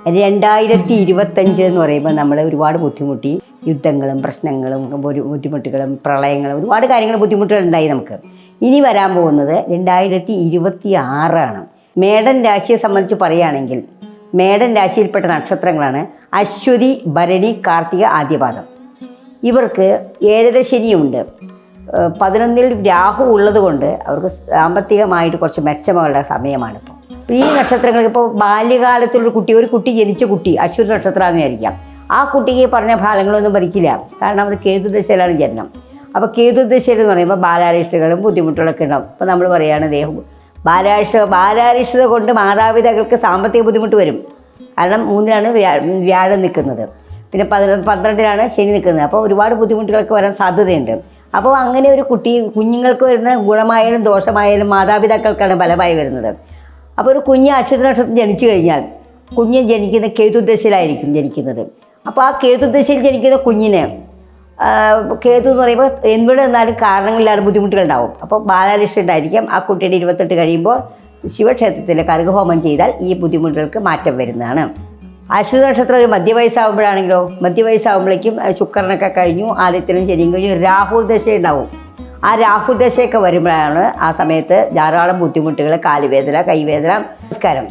2025 എന്ന് പറയുമ്പോൾ നമ്മൾ ഒരുപാട് ബുദ്ധിമുട്ടി. യുദ്ധങ്ങളും പ്രശ്നങ്ങളും ബുദ്ധിമുട്ടുകളും പ്രളയങ്ങളും ഒരുപാട് കാര്യങ്ങൾ ബുദ്ധിമുട്ടുകളുണ്ടായി നമുക്ക്. ഇനി വരാൻ പോകുന്നത് 2026 മേടൻ രാശിയെ സംബന്ധിച്ച് പറയുകയാണെങ്കിൽ മേടൻ രാശിയിൽപ്പെട്ട നക്ഷത്രങ്ങളാണ് അശ്വതി, ഭരണി, കാർത്തിക, ആദ്യപാദം. ഇവർക്ക് 7ര ശനിയുണ്ട്. 11ൽ രാഹു ഉള്ളത് കൊണ്ട് അവർക്ക് സാമ്പത്തികമായിട്ട് കുറച്ച് മെച്ചമുള്ള സമയമാണിപ്പോൾ. ഈ നക്ഷത്രങ്ങൾക്ക് ഇപ്പോൾ ബാല്യകാലത്തുള്ളൊരു കുട്ടി ജനിച്ച കുട്ടി അശ്വതി നക്ഷത്രമാണെന്ന് വിചാരിക്കാം. ആ കുട്ടിക്ക് പറഞ്ഞ ഫലങ്ങളൊന്നും ഭരിക്കില്ല. കാരണം അത് കേതുദശയിലാണ് ജനനം. അപ്പോൾ കേതുദശയിൽ എന്ന് പറയുമ്പോൾ ബാലാരിഷ്ടകളും ബുദ്ധിമുട്ടുകളൊക്കെ ഉണ്ടാവും. ഇപ്പോൾ നമ്മൾ പറയുകയാണ് ബാലാരിഷ്ടത കൊണ്ട് മാതാപിതാക്കൾക്ക് സാമ്പത്തിക ബുദ്ധിമുട്ട് വരും. കാരണം 3ലാണ് വ്യാഴം നിൽക്കുന്നത്, പിന്നെ 12ലാണ് ശനി നിൽക്കുന്നത്. അപ്പോൾ ഒരുപാട് ബുദ്ധിമുട്ടുകൾക്ക് വരാൻ സാധ്യതയുണ്ട്. അപ്പോൾ അങ്ങനെ ഒരു കുഞ്ഞുങ്ങൾക്ക് വരുന്ന ഗുണമായാലും ദോഷമായാലും മാതാപിതാക്കൾക്കാണ് ഫലമായി വരുന്നത്. അപ്പോൾ ഒരു കുഞ്ഞ് അശ്വതി നക്ഷത്രം ജനിച്ചു കഴിഞ്ഞാൽ കുഞ്ഞ് ജനിക്കുന്ന കേതുദശയിലായിരിക്കും ജനിക്കുന്നത്. അപ്പോൾ ആ കേതുദശയിൽ ജനിക്കുന്ന കുഞ്ഞിന് കേതു എന്ന് പറയുമ്പോൾ എന്വിടെ നിന്നാലും കാരണങ്ങളിലാണ് ബുദ്ധിമുട്ടുകളുണ്ടാവും. അപ്പോൾ ബാലാരിഷ്ടം ഉണ്ടായിരിക്കാം. ആ കുട്ടിയുടെ 28 കഴിയുമ്പോൾ ശിവക്ഷേത്രത്തിൽ കറുകഹോമം ചെയ്താൽ ഈ ബുദ്ധിമുട്ടുകൾക്ക് മാറ്റം വരുന്നതാണ്. അശ്വതി നക്ഷത്രം ഒരു മധ്യവയസ്സാകുമ്പോഴാണെങ്കിലോ മധ്യവയസ്സാകുമ്പോഴേക്കും ശുക്രനൊക്കെ കഴിഞ്ഞു, ആദിത്യനും ശനിയും കഴിഞ്ഞു, രാഹുദശ ഉണ്ടാവും. ആ രാഹുദശയൊക്കെ വരുമ്പോഴാണ് ആ സമയത്ത് ധാരാളം ബുദ്ധിമുട്ടുകൾ, കാലുവേദന, കൈവേദന. നമസ്കാരം.